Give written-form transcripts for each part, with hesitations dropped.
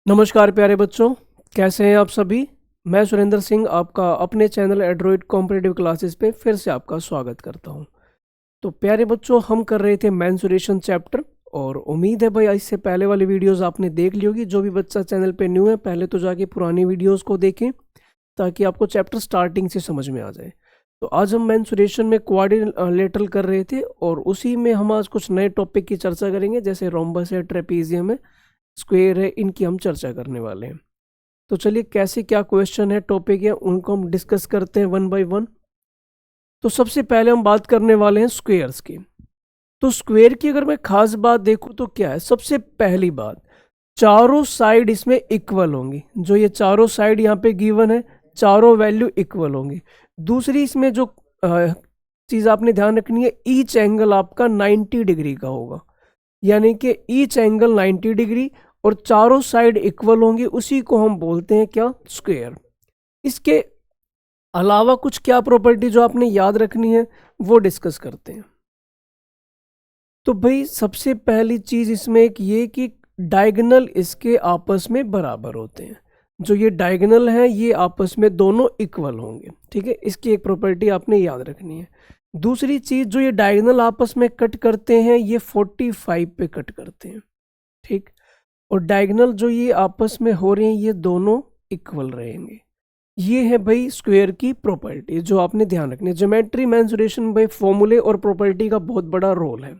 नमस्कार प्यारे बच्चों, कैसे हैं आप सभी। मैं सुरेंद्र सिंह आपका अपने चैनल एड्रॉइड कॉम्पिटिटिव क्लासेस पे फिर से आपका स्वागत करता हूं। तो प्यारे बच्चों, हम कर रहे थे मेंसुरेशन चैप्टर और उम्मीद है भाई इससे पहले वाली वीडियोस आपने देख ली होगी। जो भी बच्चा चैनल पे न्यू है पहले तो जाके पुरानी वीडियोज़ को देखें ताकि आपको चैप्टर स्टार्टिंग से समझ में आ जाए। तो आज हम मेंसुरेशन में क्वाड्रिलेटरल कर रहे थे और उसी में हम आज कुछ नए टॉपिक की चर्चा करेंगे, जैसे रोम्बस है, ट्रेपीजियम है, स्क्वायर है, इनकी हम चर्चा करने वाले हैं। तो चलिए कैसे क्या क्वेश्चन है, टॉपिक है, उनको हम डिस्कस करते हैं वन बाय वन। तो सबसे पहले हम बात करने वाले हैं स्क्वेयर्स की। तो स्क्वायर की अगर मैं खास बात देखूं तो क्या है, सबसे पहली बात, चारों साइड इसमें इक्वल होंगी। जो ये चारों साइड यहाँ पे गिवन है, चारों वैल्यू इक्वल होंगी। दूसरी इसमें जो चीज़ आपने ध्यान रखनी है, ईच एंगल आपका 90 डिग्री का होगा, यानी कि ईच एंगल 90 डिग्री और चारों साइड इक्वल होंगी, उसी को हम बोलते हैं क्या, स्क्वायर। इसके अलावा कुछ क्या प्रॉपर्टी जो आपने याद रखनी है वो डिस्कस करते हैं। तो भाई सबसे पहली चीज इसमें एक ये कि डायगोनल इसके आपस में बराबर होते हैं। जो ये डायगोनल है ये आपस में दोनों इक्वल होंगे, ठीक है। इसकी एक प्रॉपर्टी आपने याद रखनी है। दूसरी चीज, जो ये डायगोनल आपस में कट करते हैं ये 45 पे कट करते हैं, ठीक। और डायगोनल जो ये आपस में हो रहे हैं ये दोनों इक्वल रहेंगे। ये है भाई स्क्वायर की प्रॉपर्टी जो आपने ध्यान रखनी है। ज्योमेट्री मेंसुरेशन भाई फॉर्मूले और प्रॉपर्टी का बहुत बड़ा रोल है।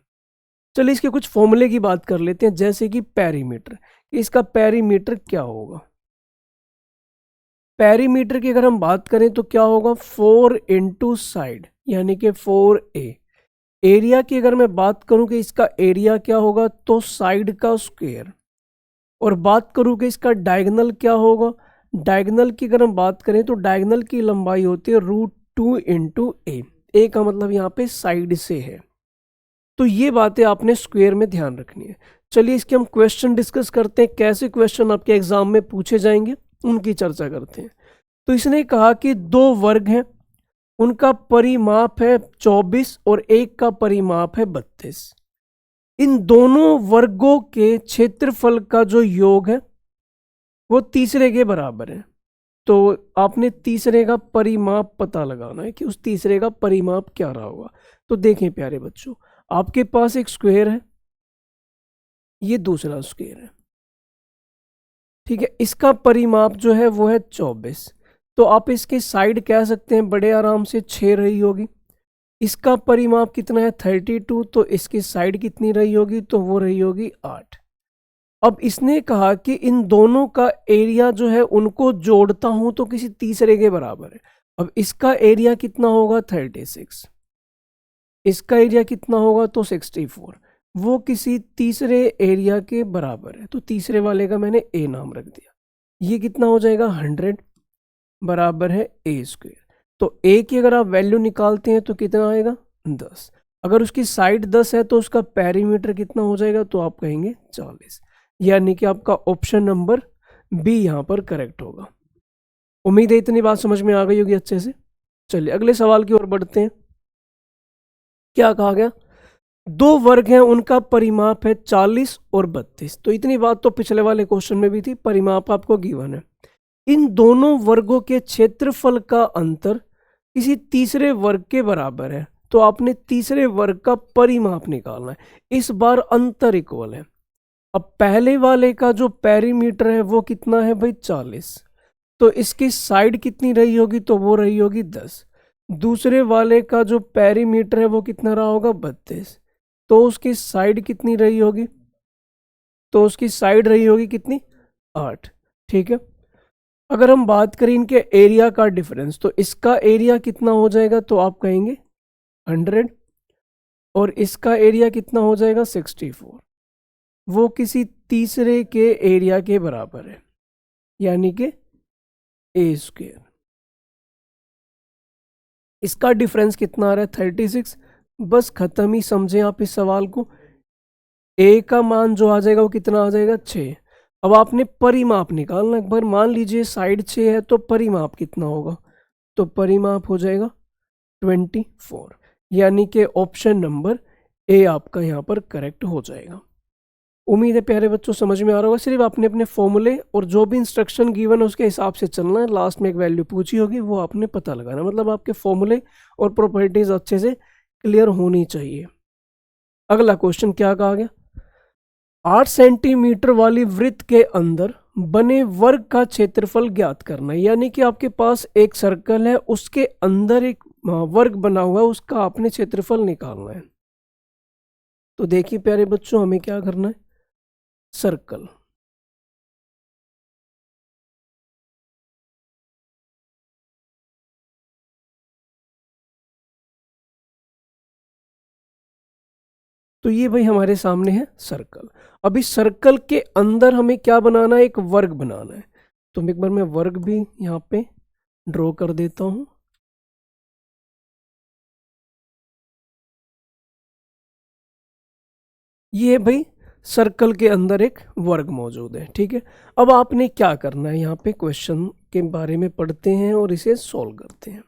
चलिए इसके कुछ फॉर्मूले की बात कर लेते हैं, जैसे कि पेरीमीटर। इसका पेरीमीटर क्या होगा, पेरीमीटर की अगर हम बात करें तो क्या होगा, 4 इंटू साइड यानी कि 4a। एरिया की अगर मैं बात करूं कि इसका एरिया क्या होगा, तो साइड का स्क्वायर। और बात करूं कि इसका डायगोनल क्या होगा, डायगोनल की अगर हम बात करें तो डायगोनल की लंबाई होती है √2 इंटू ए का मतलब यहाँ पे साइड से है। तो ये बातें आपने स्क्वायर में ध्यान रखनी है। चलिए इसके हम क्वेश्चन डिस्कस करते हैं, कैसे क्वेश्चन आपके एग्जाम में पूछे जाएंगे उनकी चर्चा करते हैं। तो इसने कहा कि दो वर्ग हैं, उनका परिमाप है 24 और एक का परिमाप है 32। इन दोनों वर्गों के क्षेत्रफल का जो योग है वो तीसरे के बराबर है। तो आपने तीसरे का परिमाप पता लगाना है कि उस तीसरे का परिमाप क्या रहा होगा। तो देखें प्यारे बच्चों, आपके पास एक स्क्वायर है, ये दूसरा स्क्वायर है, ठीक है। इसका परिमाप जो है वो है 24। तो आप इसकी साइड कह सकते हैं बड़े आराम से 6 रही होगी। इसका परिमाप कितना है 32, तो इसकी साइड कितनी रही होगी, तो वो रही होगी 8। अब इसने कहा कि इन दोनों का एरिया जो है उनको जोड़ता हूं तो किसी तीसरे के बराबर है। अब इसका एरिया कितना होगा 36, इसका एरिया कितना होगा तो 64, वो किसी तीसरे एरिया के बराबर है। तो तीसरे वाले का मैंने ए नाम रख दिया। ये कितना हो जाएगा 100 बराबर है ए स्क्वायर। तो ए की अगर आप वैल्यू निकालते हैं तो कितना आएगा 10। अगर उसकी साइड 10 है तो उसका पेरीमीटर कितना हो जाएगा, तो आप कहेंगे 40। यानी कि आपका ऑप्शन नंबर बी यहाँ पर करेक्ट होगा। उम्मीद है इतनी बात समझ में आ गई होगी अच्छे से। चलिए अगले सवाल की ओर बढ़ते हैं। क्या कहा गया, दो वर्ग हैं उनका परिमाप है 40 और 32। तो इतनी बात तो पिछले वाले क्वेश्चन में भी थी, परिमाप आपको गिवन है। इन दोनों वर्गों के क्षेत्रफल का अंतर किसी तीसरे वर्ग के बराबर है। तो आपने तीसरे वर्ग का परिमाप निकालना है। इस बार अंतर इक्वल है। अब पहले वाले का जो पेरीमीटर है वो कितना है भाई 40, तो इसकी साइड कितनी रही होगी, तो वो रही होगी 10। दूसरे वाले का जो पेरीमीटर है वो कितना रहा होगा 32, तो उसकी साइड कितनी रही होगी, तो उसकी साइड रही होगी कितनी 8, ठीक है। अगर हम बात करें इनके एरिया का डिफरेंस, तो इसका एरिया कितना हो जाएगा, तो आप कहेंगे 100 और इसका एरिया कितना हो जाएगा 64, वो किसी तीसरे के एरिया के बराबर है, यानी कि ए स्क्वायर। इसका डिफरेंस कितना आ रहा है 36। बस खत्म ही समझे आप इस सवाल को। ए का मान जो आ जाएगा वो कितना आ जाएगा 6। अब आपने परिमाप निकालना एक बार। मान लीजिए साइड 6 है तो परिमाप कितना होगा, तो परिमाप हो जाएगा 24, यानी कि ऑप्शन नंबर ए आपका यहाँ पर करेक्ट हो जाएगा। उम्मीद है प्यारे बच्चों समझ में आ रहा होगा। सिर्फ आपने अपने फॉर्मूले और जो भी इंस्ट्रक्शन गिवन है उसके हिसाब से चलना है। लास्ट में एक वैल्यू पूछी होगी वो आपने पता लगाना, मतलब आपके फॉर्मूले और प्रॉपर्टीज अच्छे से क्लियर होनी चाहिए। अगला क्वेश्चन क्या कहा गया, 8 सेंटीमीटर वाली वृत्त के अंदर बने वर्ग का क्षेत्रफल ज्ञात करना है। यानी कि आपके पास एक सर्कल है, उसके अंदर एक वर्ग बना हुआ है, उसका आपने क्षेत्रफल निकालना है। तो देखिए प्यारे बच्चों, हमें क्या करना है, सर्कल, तो ये भाई हमारे सामने है सर्कल। अब इस सर्कल के अंदर हमें क्या बनाना है, एक वर्ग बनाना है। तो एक बार मैं वर्ग भी यहाँ पे ड्रॉ कर देता हूं। ये भाई सर्कल के अंदर एक वर्ग मौजूद है, ठीक है। अब आपने क्या करना है, यहाँ पे क्वेश्चन के बारे में पढ़ते हैं और इसे सॉल्व करते हैं।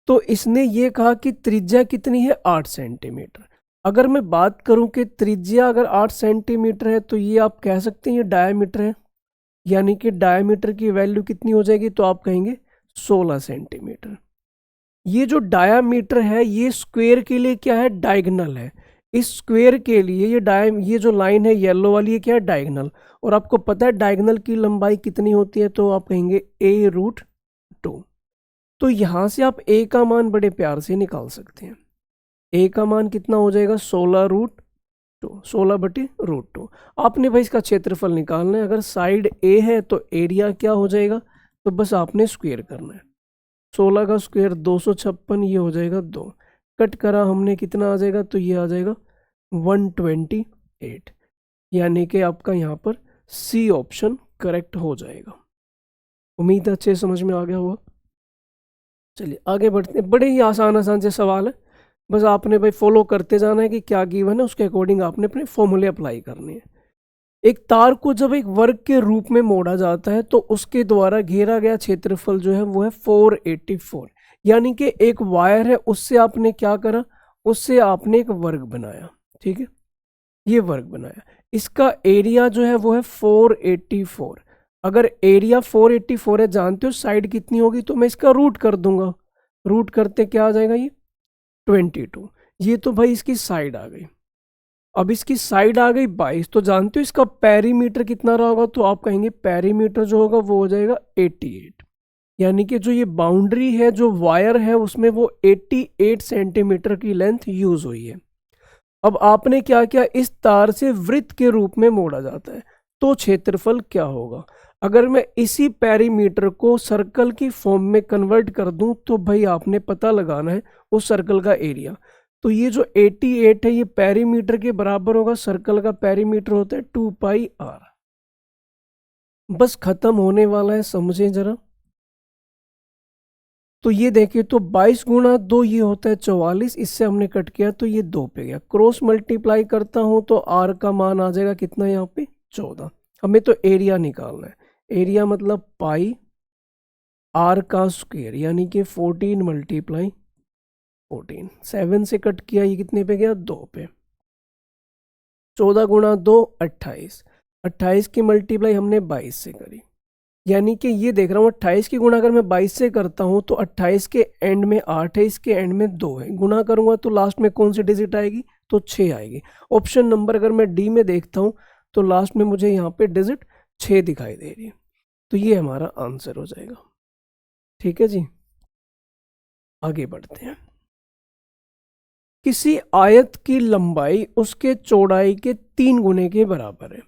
तो इसने ये कहा कि त्रिज्या कितनी है, 8 सेंटीमीटर। अगर मैं बात करूं कि त्रिज्या अगर 8 सेंटीमीटर है तो ये आप कह सकते हैं ये डायमीटर है, यानी कि डायमीटर की वैल्यू कितनी हो जाएगी, तो आप कहेंगे 16 सेंटीमीटर। ये जो डायामीटर है ये स्क्वायर के लिए क्या है, डायगोनल है। इस स्क्वायर के लिए ये जो लाइन है येलो वाली, ये क्या है, डायगोनल। और आपको पता है डायगोनल की लंबाई कितनी होती है, तो आप कहेंगे a√2। तो यहां से आप a का मान बड़े प्यार से निकाल सकते हैं। a का मान कितना हो जाएगा, 16√2, 16/√2। आपने भाई इसका क्षेत्रफल निकालना है। अगर साइड a है तो एरिया क्या हो जाएगा, तो बस आपने स्क्वायर करना है। 16 का स्क्वायर 256, ये हो जाएगा 2, कट करा हमने कितना आ जाएगा, तो ये आ जाएगा 128। यानी कि आपका यहाँ पर सी ऑप्शन करेक्ट हो जाएगा। उम्मीद है अच्छे समझ में आ गया होगा। चलिए आगे बढ़ते हैं। बड़े ही आसान आसान से सवाल है, बस आपने भाई फॉलो करते जाना है कि क्या गिवन है, उसके अकॉर्डिंग आपने अपने फॉर्मूले अप्लाई करने हैं। एक तार को जब एक वर्ग के रूप में मोड़ा जाता है तो उसके द्वारा घेरा गया क्षेत्रफल जो है वो है 484। यानी कि एक वायर है, उससे आपने क्या करा, उससे आपने एक वर्ग बनाया, ठीक है, ये वर्ग बनाया। इसका एरिया जो है वो है 484। अगर एरिया 484 है, जानते हो साइड कितनी होगी, तो मैं इसका रूट कर दूंगा। रूट करते क्या आ जाएगा, ये 22। ये तो भाई इसकी साइड आ गई। अब इसकी साइड आ गई 22, तो जानते हो इसका पेरीमीटर कितना रहा होगा, तो आप कहेंगे पेरीमीटर जो होगा वो हो जाएगा 88। यानी कि जो ये बाउंड्री है, जो वायर है, उसमें वो 88 सेंटीमीटर की लेंथ यूज हुई है। अब आपने क्या किया, इस तार से वृत्त के रूप में मोड़ा जाता है, तो क्षेत्रफल क्या होगा। अगर मैं इसी पेरीमीटर को सर्कल की फॉर्म में कन्वर्ट कर दूं तो भाई आपने पता लगाना है उस सर्कल का एरिया। तो ये जो 88 है ये पेरीमीटर के बराबर होगा। सर्कल का पेरीमीटर होता है 2πr। बस खत्म होने वाला है, समझें जरा। तो ये देखिए, तो 22 × 2 ये होता है 44, इससे हमने कट किया तो ये 2 पे गया। क्रॉस मल्टीप्लाई करता हूं तो r का मान आ जाएगा कितना, यहाँ पे 14। हमें तो एरिया निकालना है। एरिया मतलब पाई r का स्क्वायर, यानी कि 14 × 14। 7 से कट किया, ये कितने पे गया, 2 पे। 14 × 2 28। 28 की मल्टीप्लाई हमने 22 से करी, यानी कि ये देख रहा हूँ 28 की गुणा अगर मैं 22 से करता हूँ तो 28 के एंड में 8 है, इसके एंड में 2 है। गुणा करूंगा तो लास्ट में कौन सी डिजिट आएगी, तो 6 आएगी। ऑप्शन नंबर अगर मैं डी में देखता हूँ तो लास्ट में मुझे यहाँ पे डिजिट 6 दिखाई दे रही है। तो ये हमारा आंसर हो जाएगा। ठीक है जी, आगे बढ़ते हैं। किसी आयत की लंबाई उसके चौड़ाई के 3 गुने के बराबर है।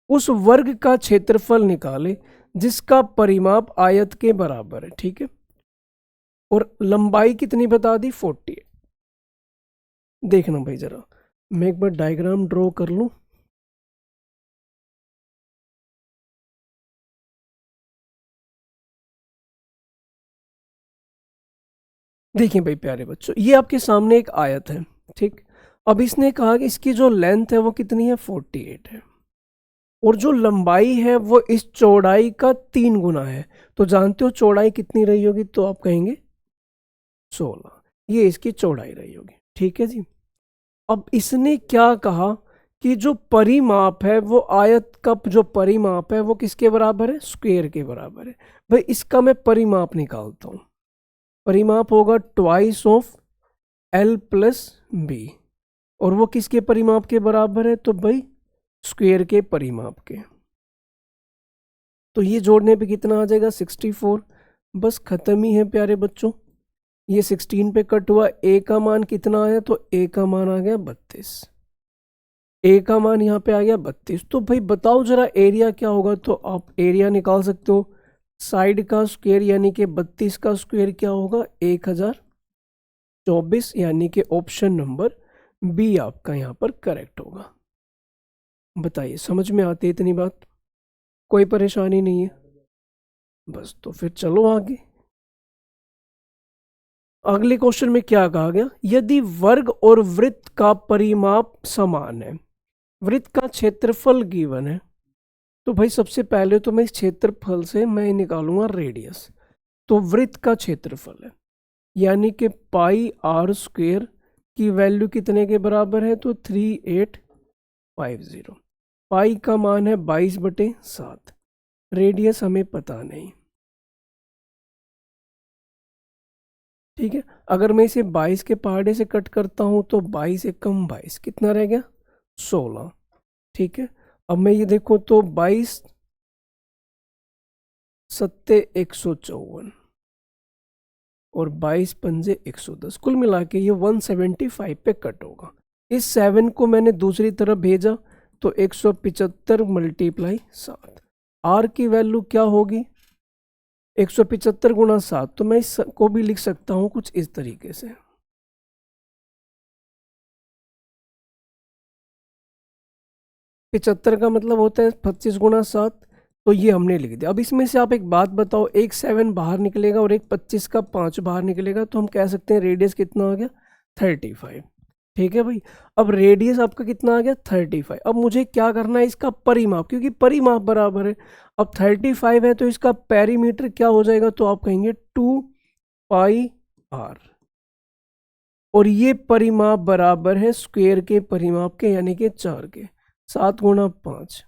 उस वर्ग का क्षेत्रफल निकाले जिसका परिमाप आयत के बराबर है, ठीक है, और लंबाई कितनी बता दी, 40। देखना भाई जरा, मैं एक बार डायग्राम ड्रॉ कर लूं। देखिए भाई प्यारे बच्चों, ये आपके सामने एक आयत है, ठीक। अब इसने कहा कि इसकी जो लेंथ है वो कितनी है, 48 है, और जो लंबाई है वो इस चौड़ाई का 3 गुना है। तो जानते हो चौड़ाई कितनी रही होगी, तो आप कहेंगे 16। ये इसकी चौड़ाई रही होगी, ठीक है जी। अब इसने क्या कहा कि जो परिमाप है वो आयत का जो परिमाप है वो किसके बराबर है, स्क्वायर के बराबर है। भाई इसका मैं परिमाप निकालता हूँ, परिमाप होगा twice of L plus B, और वो किसके परिमाप के बराबर है, तो भाई स्क्वायर के परिमाप के। तो ये जोड़ने पे कितना आ जाएगा 64, बस खत्म ही है प्यारे बच्चों। ये 16 पे कट हुआ, ए का मान कितना आया, तो ए का मान आ गया 32, ए का मान यहाँ पे आ गया 32। तो भाई बताओ जरा एरिया क्या होगा, तो आप एरिया निकाल सकते हो, साइड का स्क्वायर यानी कि 32 का स्क्वायर क्या होगा 1024, यानी कि ऑप्शन नंबर बी आपका यहाँ पर करेक्ट होगा। बताइए समझ में आती है इतनी बात, कोई परेशानी नहीं है, बस तो फिर चलो आगे। अगले क्वेश्चन में क्या कहा गया, यदि वर्ग और वृत्त का परिमाप समान है, वृत्त का क्षेत्रफल गिवन है, तो भाई सबसे पहले तो मैं इस क्षेत्रफल से मैं निकालूंगा रेडियस। तो वृत्त का क्षेत्रफल है यानी कि पाई आर स्क्वायर की वैल्यू कितने के बराबर है, तो 3850। पाई का मान है 22/7, रेडियस हमें पता नहीं, ठीक है। अगर मैं इसे 22 के पहाड़े से कट करता हूं तो 22 एकम 22 कितना रह गया 16, ठीक है। अब मैं ये देखूं तो 22 सत्ते 154 और 22 पंजे 110, कुल मिला के ये 175 पे कट होगा। इस 7 को मैंने दूसरी तरफ भेजा तो 175 मल्टीप्लाई 7, आर की वैल्यू क्या होगी 175 गुणा 7, तो मैं इसको भी लिख सकता हूं कुछ इस तरीके से, पिचहत्तर का मतलब होता है 25 गुणा 7, तो ये हमने लिख दिया। अब इसमें से आप एक बात बताओ, एक 7 बाहर निकलेगा और एक 25 का 5 बाहर निकलेगा, तो हम कह सकते हैं रेडियस कितना आ गया 35, ठीक है भाई। अब रेडियस आपका कितना आ गया 35। अब मुझे क्या करना है इसका परिमाप, क्योंकि परिमाप बराबर है, अब 35 है तो इसका पेरीमीटर क्या हो जाएगा, तो आप कहेंगे 2 पाई आर, और ये परिमाप बराबर है स्क्वायर के परिमाप के यानी कि 4 के, 7 गुणा 5,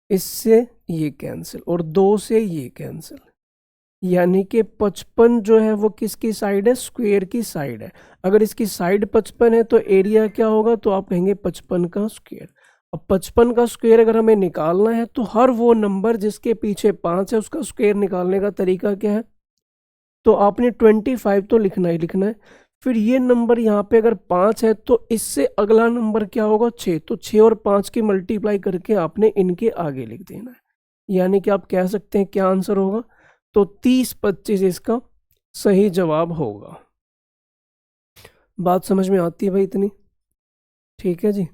इससे ये कैंसिल और 2 से ये कैंसिल, यानी कि 55 जो है वो किसकी साइड है, स्क्वायर की साइड है। अगर इसकी साइड 55 है तो एरिया क्या होगा, तो आप कहेंगे 55 का स्क्वायर। अब 55 का स्क्वायर अगर हमें निकालना है तो हर वो नंबर जिसके पीछे 5 है उसका स्क्वायर निकालने का तरीका क्या है, तो आपने 25 तो लिखना ही लिखना है। फिर ये नंबर यहाँ पे अगर 5 है तो इससे अगला नंबर क्या होगा 6, तो 6 और 5 की मल्टीप्लाई करके आपने इनके आगे लिख देना है, यानी कि आप कह सकते हैं क्या आंसर होगा, तो 30-25 इसका सही जवाब होगा। बात समझ में आती है भाई इतनी, ठीक है जी।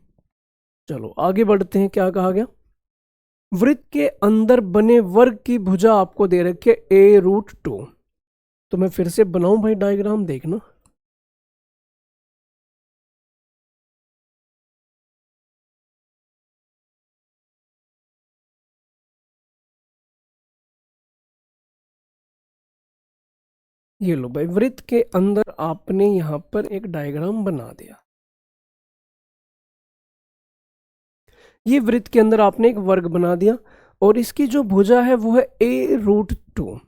चलो आगे बढ़ते हैं, क्या कहा गया, वृत्त के अंदर बने वर्ग की भुजा आपको दे रखी है a√2। तो मैं फिर से बनाऊं भाई डायग्राम, देखना, ये लो भाई, वृत्त के अंदर आपने यहां पर एक डायग्राम बना दिया। ये वृत्त के अंदर आपने एक वर्ग बना दिया और इसकी जो भुजा है वो है a√2,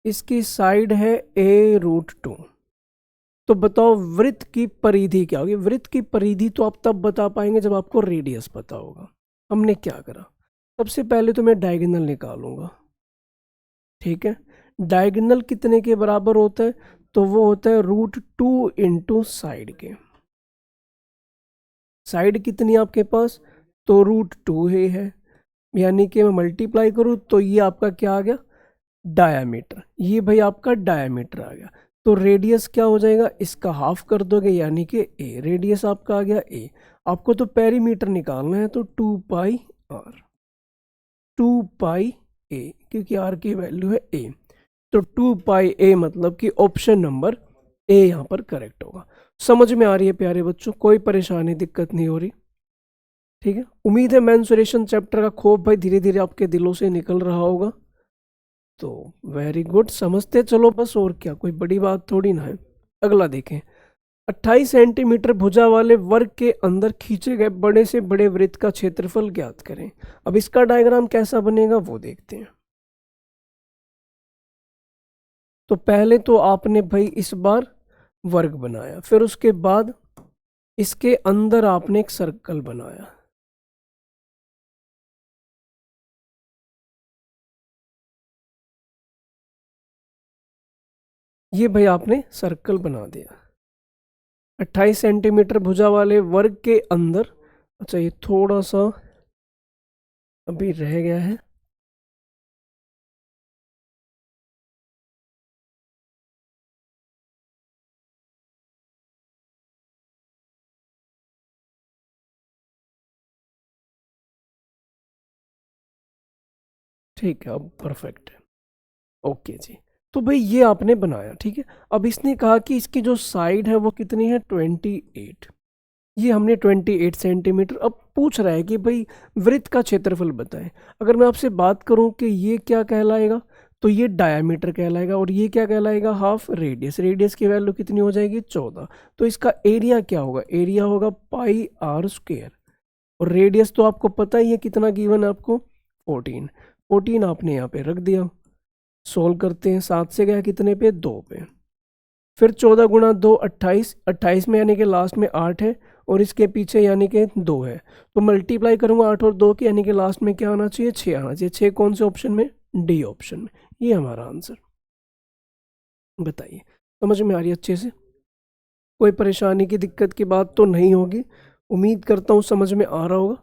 इसकी साइड है a√2। तो बताओ वृत्त की परिधि क्या होगी, वृत्त की परिधि तो आप तब बता पाएंगे जब आपको रेडियस पता होगा। हमने क्या करा, सबसे पहले तो मैं डायगोनल निकालूंगा, ठीक है। डायगोनल कितने के बराबर होता है, तो वो होता है √2 इंटू साइड के, साइड कितनी आपके पास, तो √2 है, यानी कि मैं मल्टीप्लाई करूँ तो ये आपका क्या आ गया डायामीटर, ये भाई आपका डायामीटर आ गया। तो रेडियस क्या हो जाएगा, इसका हाफ कर दोगे यानी कि ए, रेडियस आपका आ गया ए। आपको तो पेरीमीटर निकालना है तो 2 पाई आर, 2 पाई ए, क्योंकि आर की वैल्यू है ए, तो 2 पाई ए मतलब कि ऑप्शन नंबर ए यहाँ पर करेक्ट होगा। समझ में आ रही है प्यारे बच्चों, कोई परेशानी दिक्कत नहीं हो रही, ठीक है। उम्मीद है मेंसुरेशन चैप्टर का खौफ भाई धीरे धीरे आपके दिलों से निकल रहा होगा, तो वेरी गुड, समझते चलो बस, और क्या कोई बड़ी बात थोड़ी ना है। अगला देखें, 28 सेंटीमीटर भुजा वाले वर्ग के अंदर खींचे गए बड़े से बड़े वृत्त का क्षेत्रफल ज्ञात करें। अब इसका डायग्राम कैसा बनेगा वो देखते हैं। तो पहले तो आपने भाई इस बार वर्ग बनाया, फिर उसके बाद इसके अंदर आपने एक सर्कल बनाया, ये भाई आपने सर्कल बना दिया 28 सेंटीमीटर भुजा वाले वर्ग के अंदर। अच्छा ये थोड़ा सा अभी रह गया है, ठीक है अब परफेक्ट है। ओके जी, तो भाई ये आपने बनाया, ठीक है। अब इसने कहा कि इसकी जो साइड है वो कितनी है 28, ये हमने 28 सेंटीमीटर। अब पूछ रहा है कि भाई वृत्त का क्षेत्रफल बताएं। अगर मैं आपसे बात करूं कि ये क्या कहलाएगा, तो ये डायामीटर कहलाएगा, और ये क्या कहलाएगा हाफ रेडियस। रेडियस की वैल्यू कितनी हो जाएगी 14। तो इसका एरिया क्या होगा, एरिया होगा पाई आर स्क्वायर, और रेडियस तो आपको पता ही है कितना गिवन है आपको 14। 14 आपने यहाँ पे रख दिया, सोल्व करते हैं, 7 से गया कितने पे 2 पे, फिर 14 गुणा 2 28, 28 में यानी कि लास्ट में 8 है, और इसके पीछे यानी कि 2 है, तो मल्टीप्लाई करूंगा 8 और 2 की, यानी कि लास्ट में क्या आना चाहिए 6 आना चाहिए। 6 कौन से ऑप्शन में, डी ऑप्शन में। ये हमारा आंसर। बताइए समझ में आ रही है अच्छे से, कोई परेशानी की दिक्कत की बात तो नहीं होगी, उम्मीद करता हूँ समझ में आ रहा होगा।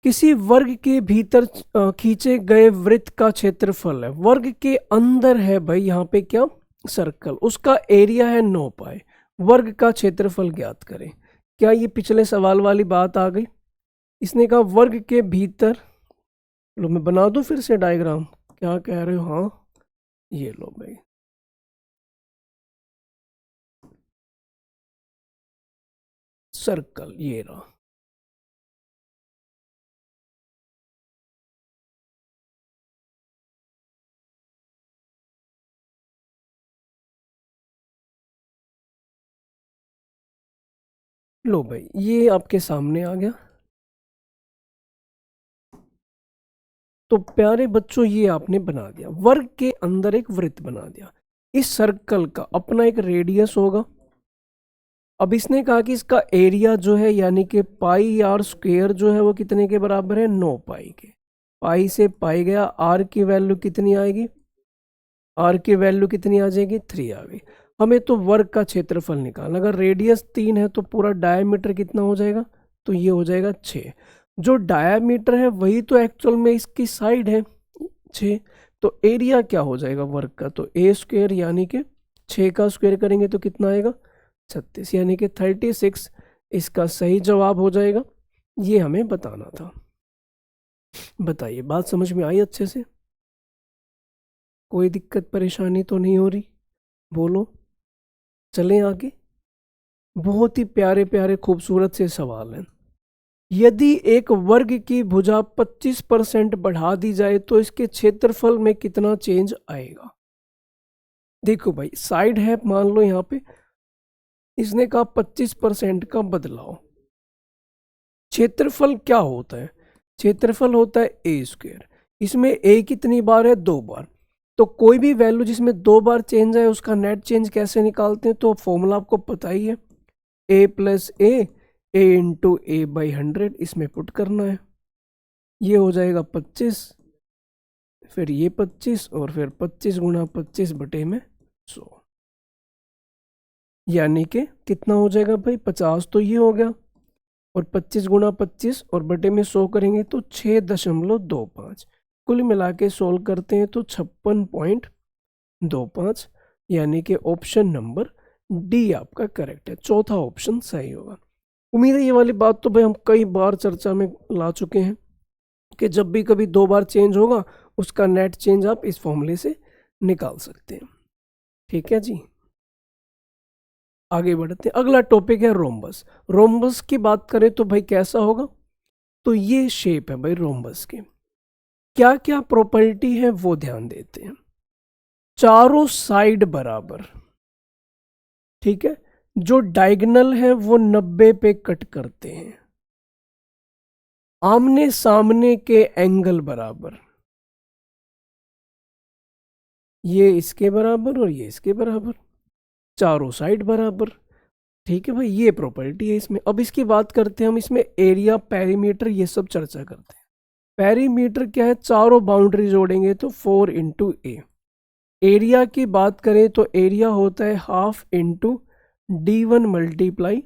किसी वर्ग के भीतर खींचे गए वृत्त का क्षेत्रफल है, वर्ग के अंदर है भाई यहाँ पे क्या सर्कल, उसका एरिया है 9 पाई, वर्ग का क्षेत्रफल ज्ञात करें। क्या ये पिछले सवाल वाली बात आ गई? इसने कहा वर्ग के भीतर, लो मैं बना दूं फिर से डायग्राम, क्या कह रहे हो? हाँ ये लो भाई, सर्कल ये रहा। लो भाई ये आपके सामने आ गया। तो प्यारे बच्चों ये आपने बना दिया, वर्ग के अंदर एक वृत्त बना दिया। इस सर्कल का अपना एक रेडियस होगा। अब इसने कहा कि इसका एरिया जो है यानी कि पाई आर स्क्वायर जो है वो कितने के बराबर है 9 पाई के। पाई से पाई गया, आर की वैल्यू कितनी आएगी, आर की वैल्यू कितनी आ जाएगी 3 आ गई। हमें तो वर्ग का क्षेत्रफल निकालना, अगर रेडियस 3 है तो पूरा डायमीटर कितना हो जाएगा, तो ये हो जाएगा 6। जो डायमीटर है वही तो एक्चुअल में इसकी साइड है 6। तो एरिया क्या हो जाएगा वर्ग का, तो ए स्क्वायर यानी कि 6 का स्क्वायर करेंगे तो कितना आएगा 36, यानी कि 36 इसका सही जवाब हो जाएगा। ये हमें बताना था। बताइए बात समझ में आई अच्छे से, कोई दिक्कत परेशानी तो नहीं हो रही? बोलो, चलें आगे। बहुत ही प्यारे प्यारे खूबसूरत से सवाल हैं। यदि एक वर्ग की भुजा 25% बढ़ा दी जाए तो इसके क्षेत्रफल में कितना चेंज आएगा? देखो भाई साइड है मान लो यहाँ पे, इसने कहा 25% का बदलाव। क्षेत्रफल क्या होता है, क्षेत्रफल होता है ए स्क्वायर। इसमें ए कितनी बार है 2 बार, तो कोई भी वैल्यू जिसमें 2 बार चेंज है उसका नेट चेंज कैसे निकालते हैं, तो फॉर्मूला आपको पता ही है, A plus A into A by 100, इसमें पुट करना है, ये हो जाएगा 25, फिर ये 25, और फिर 25 गुणा 25 बटे में 100, यानी कि कितना हो जाएगा भाई 50, तो ये हो गया, और 25 गुणा 25 और बटे में 100 करेंगे तो 6.25, कुल मिला के सोल्व करते हैं तो 56.25, यानी कि ऑप्शन नंबर डी आपका करेक्ट है, चौथा ऑप्शन सही होगा। उम्मीद है ये वाली बात तो भाई हम कई बार चर्चा में ला चुके हैं कि जब भी कभी 2 बार चेंज होगा उसका नेट चेंज आप इस फॉर्मूले से निकाल सकते हैं। ठीक है जी, आगे बढ़ते हैं। अगला टॉपिक है रोम्बस। रोम्बस की बात करें तो भाई कैसा होगा, तो ये शेप है भाई रोम्बस की, क्या क्या प्रॉपर्टी है वो ध्यान देते हैं। चारों साइड बराबर, ठीक है, जो डायगोनल है वो 90 पे कट करते हैं, आमने सामने के एंगल बराबर, ये इसके बराबर और ये इसके बराबर, चारों साइड बराबर। ठीक है भाई, ये प्रॉपर्टी है इसमें। अब इसकी बात करते हैं हम, इसमें एरिया, पेरीमीटर, ये सब चर्चा करते हैं। पेरीमीटर क्या है, चारों बाउंड्री जोड़ेंगे तो 4 इंटू ए। एरिया की बात करें तो एरिया होता है half into D1 multiply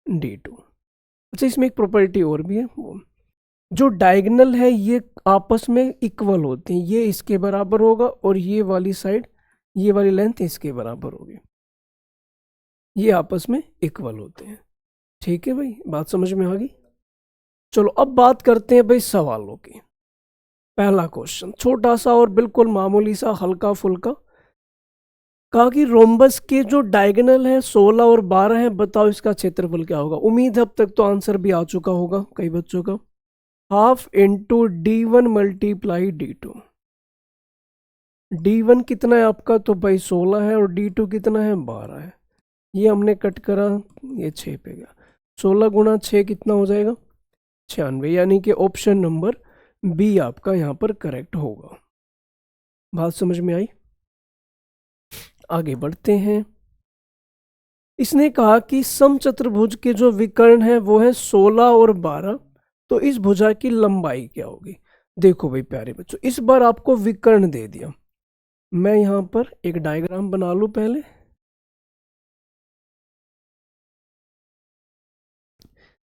D2। अच्छा, इसमें एक प्रॉपर्टी और भी है, जो डायगोनल है ये आपस में इक्वल होते हैं, ये इसके बराबर होगा और ये वाली साइड, ये वाली लेंथ इसके बराबर होगी, ये आपस में इक्वल होते हैं। ठीक है भाई, बात समझ में आ गई। चलो अब बात करते हैं भाई सवालों की। पहला क्वेश्चन छोटा सा और बिल्कुल मामूली सा, हल्का फुल्का। कहा कि रोम्बस के जो डायगोनल है 16 और 12 है, बताओ इसका क्षेत्रफल क्या होगा। उम्मीद है अब तक तो आंसर भी आ चुका होगा कई बच्चों का। Half into D1 multiply D2। D1 कितना है आपका, तो भाई 16 है, और D2 कितना है, 12 है। ये हमने कट करा, ये 6 पे गया। 16 गुणा 6 कितना हो जाएगा, 96, यानी कि ऑप्शन नंबर बी आपका यहाँ पर करेक्ट होगा। बात समझ में आई। आगे बढ़ते हैं। इसने कहा कि समचतुर्भुज के जो विकर्ण है वो है 16 और 12, तो इस भुजा की लंबाई क्या होगी। देखो भाई प्यारे बच्चों, इस बार आपको विकर्ण दे दिया। मैं यहां पर एक डायग्राम बना लूं पहले।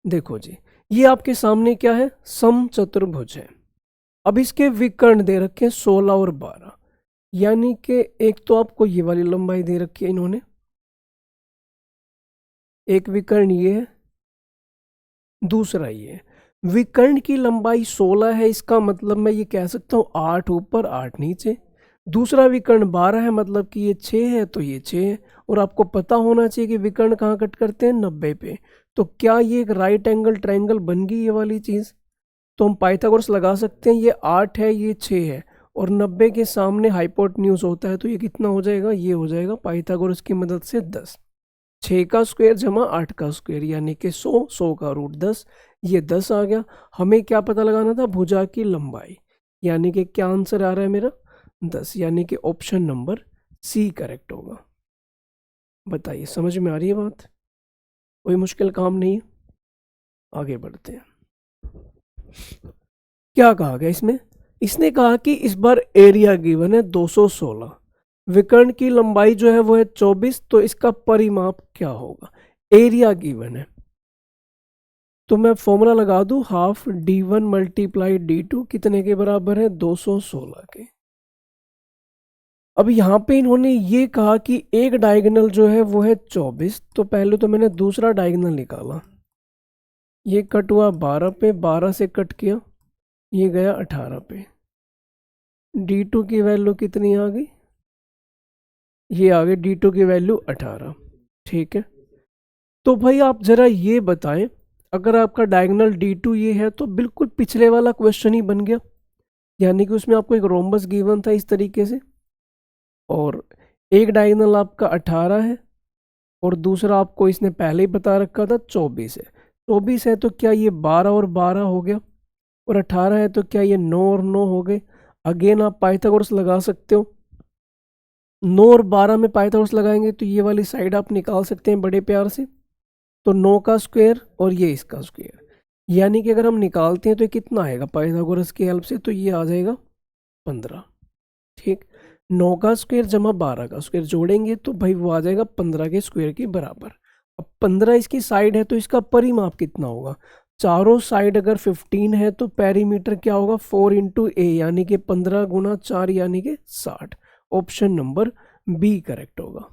देखो जी, ये आपके सामने क्या है, समचतुर्भुज है। अब इसके विकर्ण दे रखे हैं 16 और 12, यानी कि एक तो आपको ये वाली लंबाई दे रखी है इन्होंने, एक विकर्ण ये है, दूसरा ये है। विकर्ण की लंबाई 16 है, इसका मतलब मैं ये कह सकता हूँ 8 ऊपर 8 नीचे। दूसरा विकर्ण 12 है, मतलब कि ये 6 है तो ये 6 है। और आपको पता होना चाहिए कि विकर्ण कहाँ कट करते हैं, 90 पे। तो क्या ये एक राइट एंगल ट्रायंगल बन गई ये वाली चीज़। तो हम पाइथागोरस लगा सकते हैं, ये 8 है ये 6 है, और 90 के सामने हाइपोटेन्यूज होता है, तो ये कितना हो जाएगा, ये हो जाएगा पाइथागोरस की मदद से 10। 6 का स्क्वायर जमा 8 का स्क्वायर, यानी कि 100, 100 का रूट 10, ये 10 आ गया। हमें क्या पता लगाना था, भुजा की लंबाई, यानी कि क्या आंसर आ रहा है मेरा, 10, यानी कि ऑप्शन नंबर सी करेक्ट होगा। बताइए समझ में आ रही है बात, कोई मुश्किल काम नहीं है। आगे बढ़ते हैं। क्या कहा गया इसमें, इसने कहा कि इस बार एरिया गिवन है 216, विकर्ण की लंबाई जो है वो है 24, तो इसका परिमाप क्या होगा। एरिया गिवन है तो मैं फॉर्मूला लगा दूं, हाफ D1 मल्टीप्लाई D2 कितने के बराबर है, 216 के। अब यहाँ पे इन्होंने ये कहा कि एक डायगोनल जो है वो है 24, तो पहले तो मैंने दूसरा डायगोनल निकाला, ये कट हुआ 12 पे, 12 से कट किया, ये गया 18 पे। D2 की वैल्यू कितनी आ गई, ये आ गई D2 की वैल्यू 18। ठीक है, तो भाई आप जरा ये बताएं, अगर आपका डायगोनल D2 ये है तो बिल्कुल पिछले वाला क्वेश्चन ही बन गया, यानी कि उसमें आपको एक रोम्बस गिवन था इस तरीके से, और एक डायगोनल आपका 18 है और दूसरा आपको इसने पहले ही बता रखा था 24 है। 24 है तो क्या ये 12 और 12 हो गया, और 18 है तो क्या ये 9 और 9 हो गए। अगेन आप पाइथागोरस लगा सकते हो, 9 और 12 में पाइथागोरस लगाएंगे तो ये वाली साइड आप निकाल सकते हैं बड़े प्यार से, तो 9 का स्क्वायर और ये इसका स्क्वायर, यानी कि अगर हम निकालते हैं तो ये कितना आएगा पाइथागोरस की हेल्प से, तो ये आ जाएगा 15। ठीक, 9 का स्क्वायर जमा 12 का स्क्वायर जोड़ेंगे तो भाई वो आ जाएगा 15 के स्क्वायर के बराबर। अब 15 इसकी साइड है तो इसका परिमाप कितना होगा, चारों साइड अगर 15 है तो पेरीमीटर क्या होगा, 4 इंटू ए, यानी कि 15 गुना 4 यानी कि 60। ऑप्शन नंबर बी करेक्ट होगा।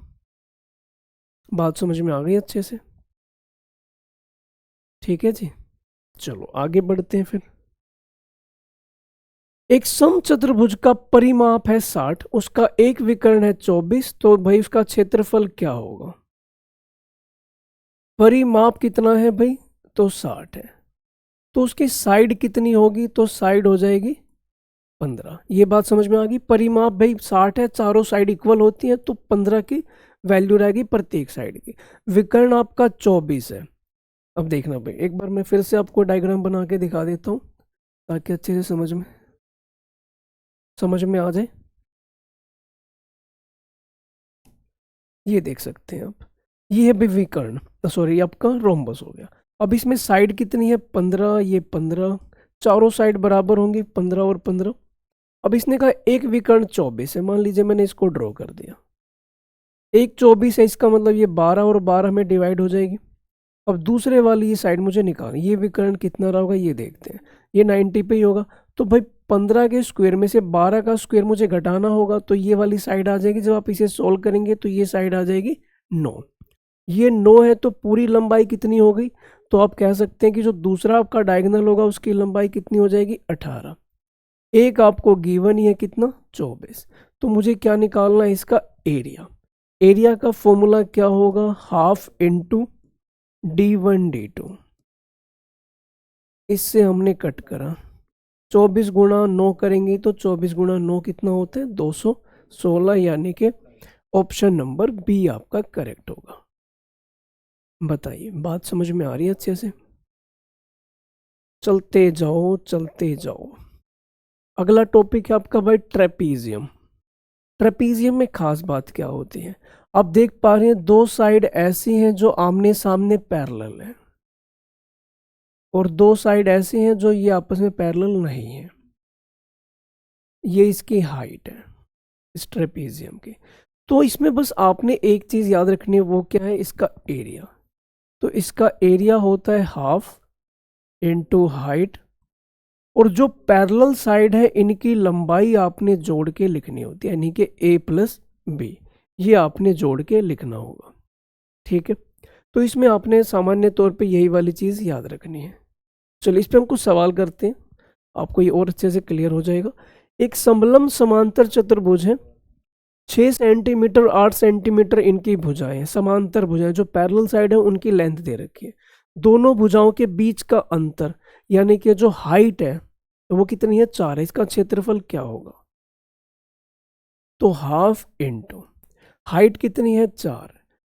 बात समझ में आ गई अच्छे से। ठीक है जी, चलो आगे बढ़ते हैं फिर। एक समचतुर्भुज का परिमाप है 60, उसका एक विकर्ण है 24, तो भाई उसका क्षेत्रफल क्या होगा। परिमाप कितना है भाई, तो 60 है, तो उसकी साइड कितनी होगी, तो साइड हो जाएगी 15। ये बात समझ में आ गई। परिमाप भाई 60 है, चारों साइड इक्वल होती है, तो 15 की वैल्यू रहेगी प्रत्येक साइड की। विकर्ण आपका 24 है। अब देखना भाई, एक बार मैं फिर से आपको डायग्राम बना के दिखा देता हूँ ताकि अच्छे से समझ में आ जाए। ये देख सकते हैं आप, ये है विकर्ण, सॉरी आपका रोम्बस हो गया। अब इसमें साइड कितनी है 15, ये 15, चारों साइड बराबर होंगी 15 और 15। अब इसने कहा एक विकर्ण 24 है, मान लीजिए मैंने इसको ड्रॉ कर दिया, एक 24 है, इसका मतलब ये 12 और 12 में डिवाइड हो जाएगी। अब दूसरे वाली ये साइड मुझे निकालनी, ये विकर्ण कितना रहा होगा ये देखते हैं, ये 90 पे ही होगा। तो भाई 15 के स्क्वायर में से 12 का स्क्वायर मुझे घटाना होगा, तो ये वाली साइड आ जाएगी। जब आप इसे सोल्व करेंगे तो ये साइड आ जाएगी 9। ये 9 है तो पूरी लंबाई कितनी हो गई, तो आप कह सकते हैं कि जो दूसरा आपका डायगोनल होगा उसकी लंबाई कितनी हो जाएगी 18। एक आपको गिवन ही है कितना 24। तो मुझे क्या निकालना है इसका एरिया। एरिया का फॉर्मूला क्या होगा, हाफ इंटू D1 D2। इससे हमने कट करा, 24 गुणा 9 करेंगे तो 24 गुणा 9 कितना होता है 216, यानी कि ऑप्शन नंबर बी आपका करेक्ट होगा। बताइए बात समझ में आ रही है अच्छे से? चलते जाओ चलते जाओ। अगला टॉपिक है आपका भाई ट्रेपीजियम। ट्रेपीजियम में खास बात क्या होती है, आप देख पा रहे हैं दो साइड ऐसी हैं जो आमने सामने पैरेलल है, और दो साइड ऐसी हैं जो ये आपस में पैरेलल नहीं है। ये इसकी हाइट है इस ट्रेपीजियम की। तो इसमें बस आपने एक चीज याद रखनी है, वो क्या है, इसका एरिया। तो इसका एरिया होता है हाफ इंटू हाइट, और जो पैरेलल साइड है इनकी लंबाई आपने जोड़ के लिखनी होती है, यानी कि A+B, ये आपने जोड़ के लिखना होगा। ठीक है, तो इसमें आपने सामान्य तौर पे यही वाली चीज़ याद रखनी है। चलिए इस पे हम कुछ सवाल करते हैं, आपको ये और अच्छे से क्लियर हो जाएगा। एक समलंब समांतर चतुर्भुज है, 6 सेंटीमीटर 8 सेंटीमीटर इनकी भुजाएं हैं, समांतर भुजाएं, जो पैरेलल साइड है उनकी लेंथ दे रखी है। दोनों भुजाओं के बीच का अंतर यानी कि जो हाइट है वो कितनी है 4 है, इसका क्षेत्रफल क्या होगा, तो हाफ इंटू हाइट कितनी है 4,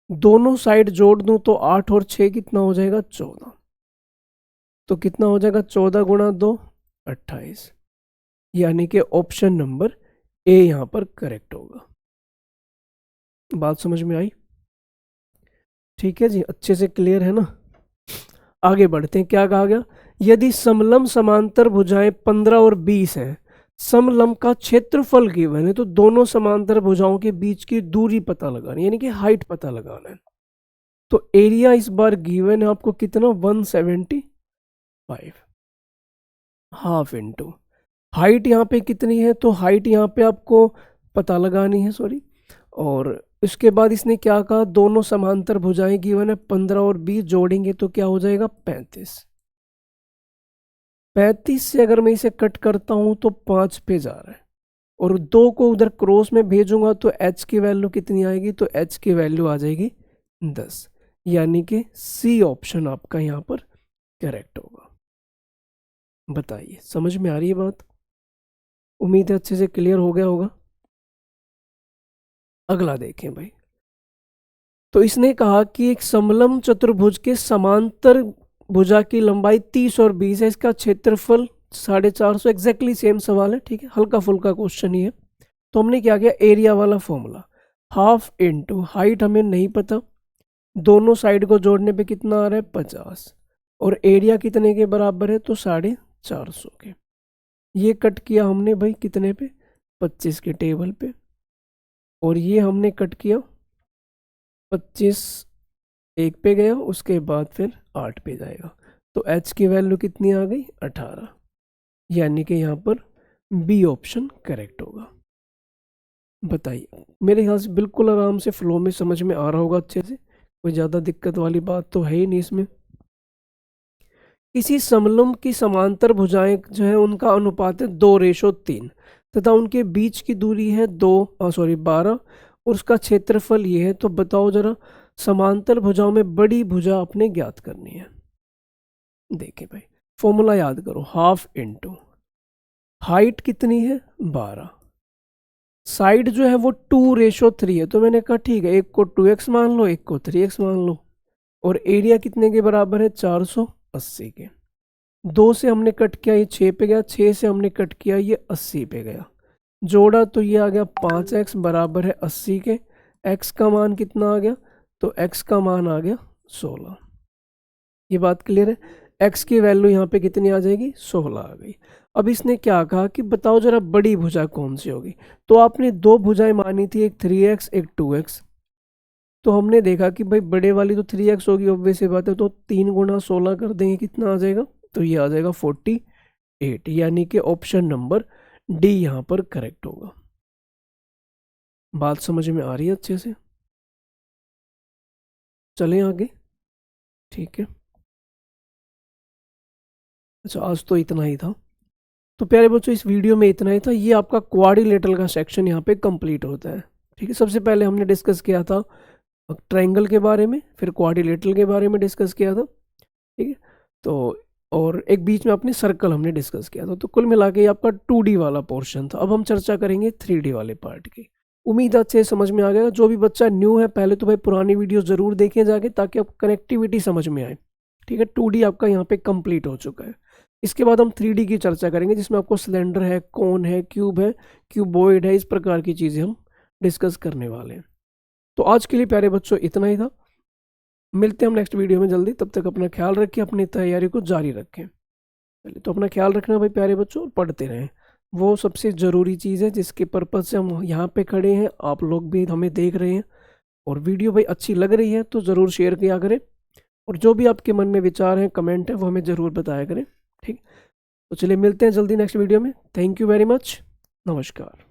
दोनों साइड जोड़ दूं तो 8 और 6 कितना हो जाएगा 14, तो कितना हो जाएगा 14 गुणा 2 28, यानी कि ऑप्शन नंबर ए यहां पर करेक्ट होगा। बात समझ में आई? ठीक है जी, अच्छे से क्लियर है ना? आगे बढ़ते हैं, क्या कहा गया, यदि समलंब समांतर भुजाएं 15 और 20 हैं, समलंब का क्षेत्रफल गिवन है, तो दोनों समांतर भुजाओं के बीच की दूरी पता लगानी, यानी कि हाइट पता लगाना है। तो एरिया इस बार गिवन है आपको कितना 175, हाफ इंटू हाइट यहाँ पे कितनी है, तो हाइट यहाँ पे आपको पता लगानी है, सॉरी। और उसके बाद इसने क्या कहा, दोनों समांतर भुजाएं गिवन है 15 और 20 जोड़ेंगे तो क्या हो जाएगा 35। 35 से अगर मैं इसे कट करता हूं तो 5 पे जा रहा है, और 2 को उधर क्रॉस में भेजूंगा तो h की वैल्यू कितनी आएगी, तो h की वैल्यू आ जाएगी 10, यानी कि सी ऑप्शन आपका यहाँ पर करेक्ट होगा। बताइए समझ में आ रही है बात? उम्मीद है अच्छे से क्लियर हो गया होगा। अगला देखें भाई, तो इसने कहा कि एक समलंब चतुर्भुज के समांतर भुजा की लंबाई 30 और 20 है, इसका क्षेत्रफल 450, एग्जैक्टली सेम सवाल है, ठीक है, हल्का फुल्का क्वेश्चन ही है। तो हमने क्या किया, एरिया वाला फॉर्मूला, हाफ इंटू हाइट हमें नहीं पता, दोनों साइड को जोड़ने पे कितना आ रहा है 50, और एरिया कितने के बराबर है, तो 450 के। ये कट किया हमने भाई कितने पे 25 के टेबल पे, और ये हमने कट किया 25 एक पे गया, उसके बाद फिर 8 पे जाएगा, तो h की वैल्यू कितनी आ गई 18, यानी कि यहाँ पर बी ऑप्शन करेक्ट होगा। बताइए, मेरे ख्याल से बिल्कुल आराम से फ्लो में समझ में आ रहा होगा अच्छे से, कोई ज़्यादा दिक्कत वाली बात तो है ही नहीं इसमें। किसी समलंब की समांतर भुजाएं जो है उनका अनुपात है 2:3, तथा उनके बीच की दूरी है 12 और उसका क्षेत्रफल ये है। तो बताओ जरा, समांतर भुजाओं में बड़ी भुजा अपने ज्ञात करनी है। देखिए भाई, फॉर्मूला याद करो, हाफ इंटू हाइट कितनी है 12, साइड जो है वो 2:3 है, तो मैंने कहा ठीक है, एक को 2x मान लो, एक को 3x मान लो। और एरिया कितने के बराबर है? 480 के। 2 से हमने कट किया, ये 6 पे गया, 6 से हमने कट किया, ये 80 पे गया। जोड़ा तो ये आ गया 5x बराबर है 80 के। x का मान कितना आ गया? तो x का मान आ गया 16। ये बात क्लियर है? x की वैल्यू यहाँ पे कितनी आ जाएगी? 16 आ गई। अब इसने क्या कहा कि बताओ जरा बड़ी भुजा कौन सी होगी। तो आपने दो भुजाएं मानी थी, एक 3x एक 2x। तो हमने देखा कि भाई बड़े वाली तो 3x होगी, ऑब्वियस सी बात है, तो 3 गुणा 16 कर देंगे, कितना आ जाएगा? तो ये आ जाएगा 48, यानी कि ऑप्शन नंबर डी यहाँ पर करेक्ट होगा। बात समझ में आ रही है अच्छे से? चलें आगे, ठीक है। अच्छा, आज तो इतना ही था। तो प्यारे बच्चों, इस वीडियो में इतना ही था। ये आपका क्वाड्रिलेटरल का सेक्शन यहाँ पे कंप्लीट होता है, ठीक है। सबसे पहले हमने डिस्कस किया था ट्रायंगल के बारे में, फिर क्वाड्रिलेटरल के बारे में डिस्कस किया था, ठीक है। तो और एक बीच में अपने सर्कल हमने डिस्कस किया था। तो कुल मिला के ये आपका 2D वाला पोर्शन था। अब हम चर्चा करेंगे 3D वाले पार्ट की। उम्मीद अच्छे से समझ में आ गया। जो भी बच्चा न्यू है, पहले तो भाई पुरानी वीडियो ज़रूर देखें जाके, ताकि आपको कनेक्टिविटी समझ में आए, ठीक है। 2D आपका यहाँ पे कंप्लीट हो चुका है। इसके बाद हम 3D की चर्चा करेंगे, जिसमें आपको सिलेंडर है, कोन है, क्यूबॉइड है, इस प्रकार की चीज़ें हम डिस्कस करने वाले हैं। तो आज के लिए प्यारे बच्चों इतना ही था। मिलते हैं हम नेक्स्ट वीडियो में जल्दी। तब तक अपना ख्याल रखें, अपनी तैयारी को जारी रखें। पहले तो अपना ख्याल रखना भाई प्यारे बच्चों, और पढ़ते रहें। वो सबसे ज़रूरी चीज़ है जिसके पर्पज़ से हम यहाँ पे खड़े हैं। आप लोग भी हमें देख रहे हैं, और वीडियो भाई अच्छी लग रही है तो ज़रूर शेयर किया करें। और जो भी आपके मन में विचार हैं, कमेंट है, वो हमें ज़रूर बताया करें, ठीक। तो चलिए मिलते हैं जल्दी नेक्स्ट वीडियो में। Thank you very much. नमस्कार।